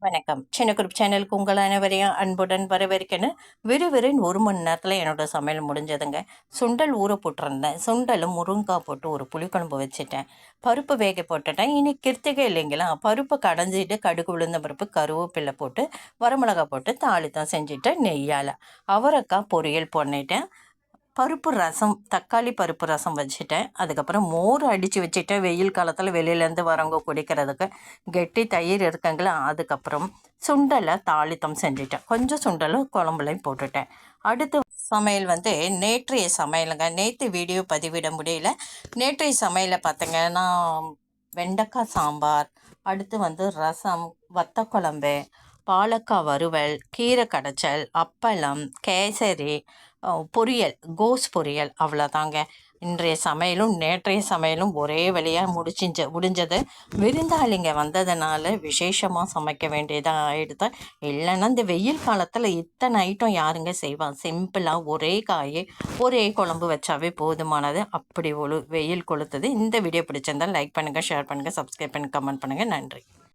வணக்கம். சின்ன குரூப் சேனலுக்கு உங்கள் அனைவரையும் அன்புடன் வரவேற்கிறேன்னு விறுவிறுன்னு 1 மணி நேரத்தில் என்னோட சமையல் முடிஞ்சதுங்க. சுண்டல் ஊற போட்டிருந்தேன். சுண்டலும் முருங்கைக்காய் போட்டு ஒரு புளிக்குழம்பு வச்சுட்டேன். பருப்பு வேக போட்டுட்டேன். இன்னைக்கு கிருத்திகை இல்லைங்களா, பருப்பை கடைஞ்சிட்டு கடுகு உளுந்த பருப்பு கருவேப்பிலை போட்டு வரமிளகாய் போட்டு தாளித்தம் செஞ்சுட்டு நெய்யால் அவரைக்காய் பொரியல் பண்ணிட்டேன். பருப்பு ரசம், தக்காளி பருப்பு ரசம் வச்சுட்டேன். அதுக்கப்புறம் மோர் அடித்து வச்சுட்டேன். வெயில் காலத்தில் வெளியிலேருந்து வரவங்க குடிக்கிறதுக்கு. கெட்டி தயிர் இருக்குங்களா. அதுக்கப்புறம் சுண்டலை தாளித்தம் செஞ்சுட்டேன். கொஞ்சம் சுண்டலும் குழம்புலையும் போட்டுட்டேன். அடுத்து சமையல் நேற்றைய சமையலுங்க. நேற்று வீடியோ பதிவிட முடியல. நேற்றைய சமையலை பார்த்தீங்கன்னா வெண்டைக்காய் சாம்பார், அடுத்து ரசம், வத்த குழம்பு, பாலக்காய் வறுவல், கீரை கடைச்சல், அப்பளம், கேசரி, பொரியல், கோஸ் பொரியல், அவ்வளோதாங்க. இன்றைய சமையலும் நேற்றைய சமையலும் ஒரே வழியாக முடிஞ்சது. விருந்தாளிங்க வந்ததுனால விசேஷமாக சமைக்க வேண்டியதாக ஆகிடுது. இல்லைன்னா இந்த வெயில் காலத்தில் இத்தனை ஐட்டம் யாருங்க செய்வா? சிம்பிளாக ஒரே காய் ஒரே குழம்பு வச்சாவே போதுமானது. அப்படி வெயில் கொளுத்துது. இந்த வீடியோ பிடிச்சிருந்தால் லைக் பண்ணுங்கள், ஷேர் பண்ணுங்கள், சப்ஸ்கிரைப் பண்ணி கமெண்ட் பண்ணுங்கள். நன்றி.